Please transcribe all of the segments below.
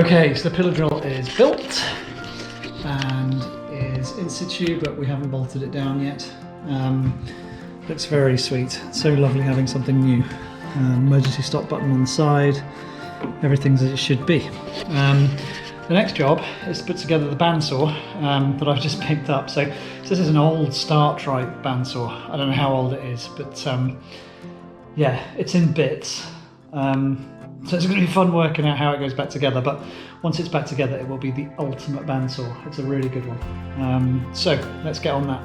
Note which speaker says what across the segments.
Speaker 1: Okay, so the pillar drill is built and is in situ, but we haven't bolted it down yet. Looks very sweet. So lovely having something new. Emergency stop button on the side. Everything's as it should be. The next job is to put together the bandsaw that I've just picked up. So this is an old Startrite bandsaw. I don't know how old it is, but yeah, it's in bits. So it's going to be fun working out how it goes back together, but once it's back together, it will be the ultimate bandsaw. It's a really good one. So let's get on that.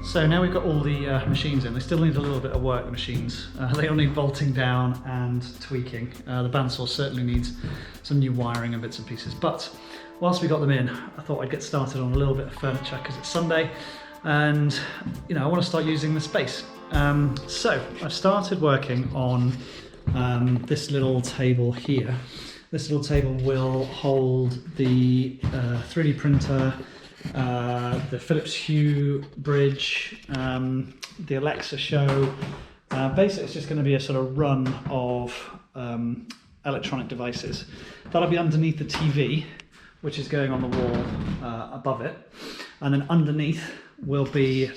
Speaker 1: So now we've got all the machines in. They still need a little bit of work, the machines. They all need bolting down and tweaking. The bandsaw certainly needs some new wiring and bits and pieces. But whilst we got them in, I thought I'd get started on a little bit of furniture because it's Sunday and I want to start using the space. So I've started working on this little table here. This little table will hold the 3D printer, the Philips Hue bridge, the Alexa show. Basically it's just going to be a sort of run of electronic devices. That'll be underneath the TV, which is going on the wall above it, and then underneath will be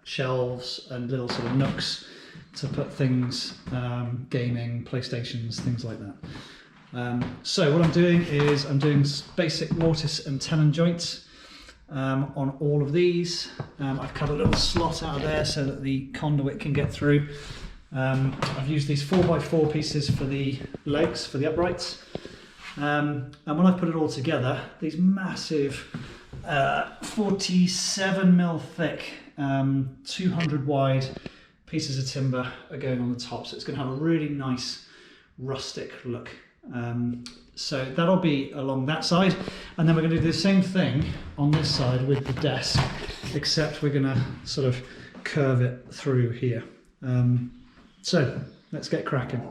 Speaker 1: shelves and little sort of nooks to put things, gaming, PlayStations, things like that. So what I'm doing is I'm doing basic mortice and tenon joints on all of these. I've cut a little slot out of there so that the conduit can get through. I've used these 4x4 pieces for the legs, for the uprights. And when I put it all together, these massive 47mm thick, 200 wide pieces of timber are going on the top. So it's going to have a really nice rustic look. So that'll be along that side, and then we're going to do the same thing on this side with the desk, except we're going to sort of curve it through here. So let's get cracking.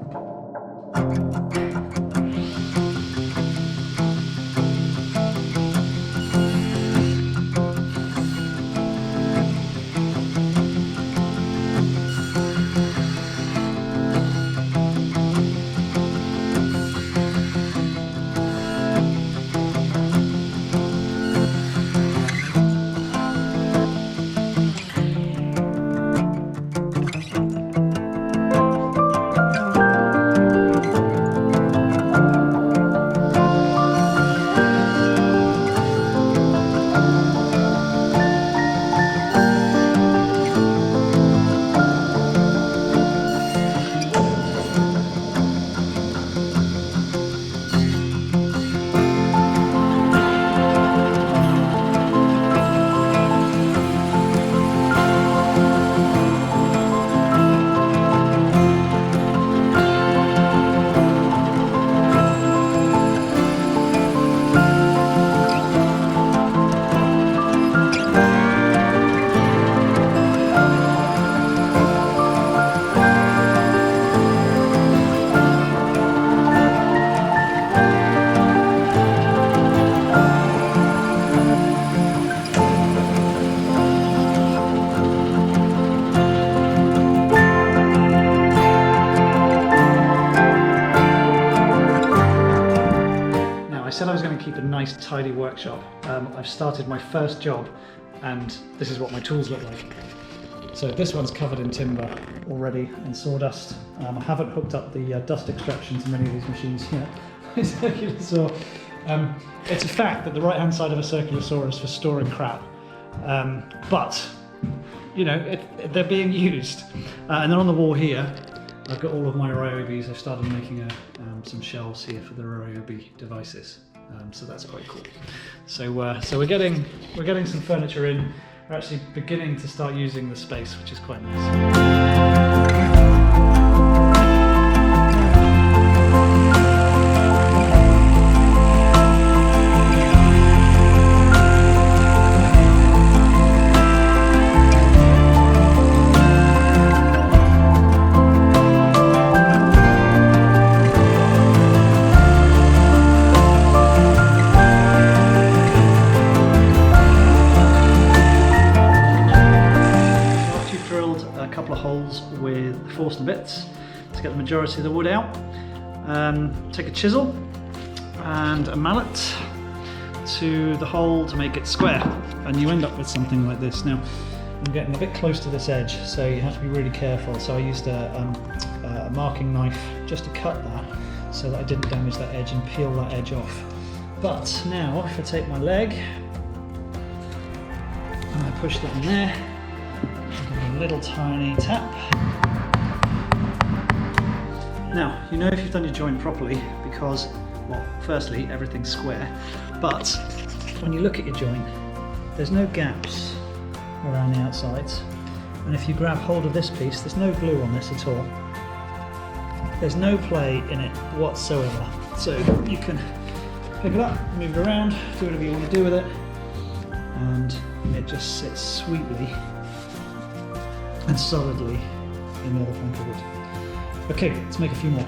Speaker 1: said I was going to keep a nice tidy workshop. I've started my first job and this is what my tools look like. So this one's covered in timber already and sawdust. I haven't hooked up the dust extraction to many of these machines yet. Circular saw. It's a fact that the right hand side of a circular saw is for storing crap, but you know, they're being used. And then on the wall here I've got all of my Ryobis. I've started making some shelves here for the Ryobi devices, so that's quite cool. So we're getting some furniture in. We're actually beginning to start using the space, which is quite nice. With Forstner bits to get the majority of the wood out. Take a chisel and a mallet to the hole to make it square, and you end up with something like this. Now I'm getting a bit close to this edge, so you have to be really careful. So I used a marking knife just to cut that so that I didn't damage that edge and peel that edge off. But now if I take my leg and I push that in there, a little tiny tap. Now, you know if you've done your joint properly because, well, firstly, everything's square, but when you look at your joint, there's no gaps around the outsides. And if you grab hold of this piece, there's no glue on this at all. There's no play in it whatsoever. So you can pick it up, move it around, do whatever you want to do with it, and it just sits sweetly and solidly in the other plank of wood. Okay, let's make a few more.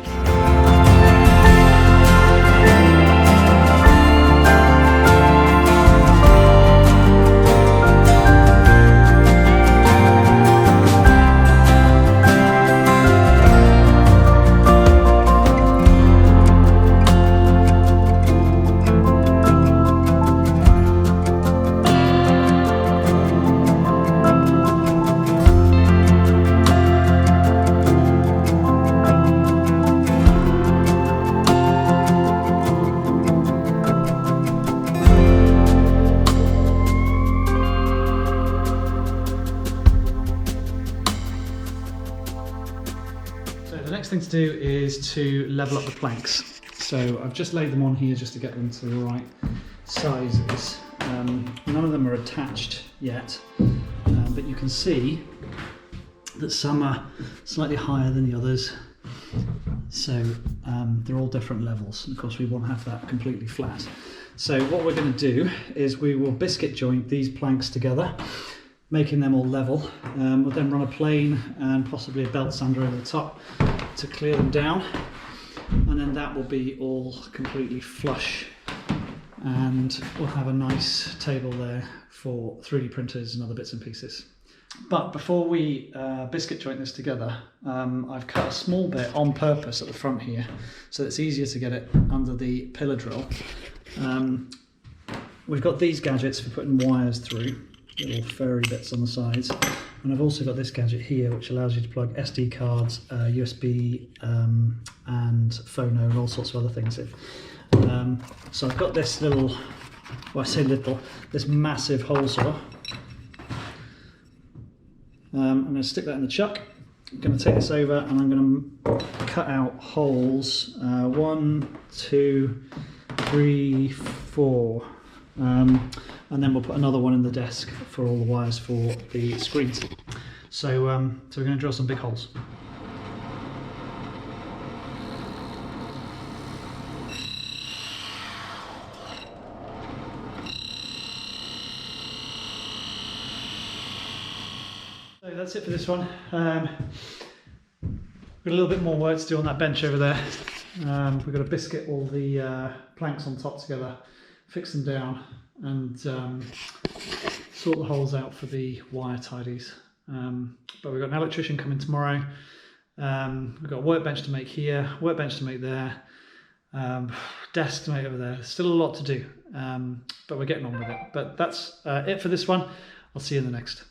Speaker 1: The next thing to do is to level up the planks. So I've just laid them on here just to get them to the right sizes. None of them are attached yet, but you can see that some are slightly higher than the others. So they're all different levels. And of course we won't have that completely flat. So what we're going to do is we will biscuit joint these planks together, making them all level. We'll then run a plane and possibly a belt sander over the top to clear them down, and then that will be all completely flush, and we'll have a nice table there for 3D printers and other bits and pieces. But before we biscuit joint this together, I've cut a small bit on purpose at the front here so it's easier to get it under the pillar drill. We've got these gadgets for putting wires through, little furry bits on the sides, and I've also got this gadget here which allows you to plug SD cards, USB and phono and all sorts of other things in. So I've got this little, well I say little, this massive hole saw. I'm going to stick that in the chuck. I'm going to take this over and I'm going to cut out holes, 1, 2, 3, 4. And then we'll put another one in the desk for all the wires for the screens. So we're going to drill some big holes. So that's it for this one. Got a little bit more work to do on that bench over there. We've got to biscuit all the planks on top together, fix them down, and sort the holes out for the wire tidies. But we've got an electrician coming tomorrow. We've got a workbench to make here, workbench to make there, Desk to make over there. There's still a lot to do, but we're getting on with it. But that's it for this one. I'll see you in the next.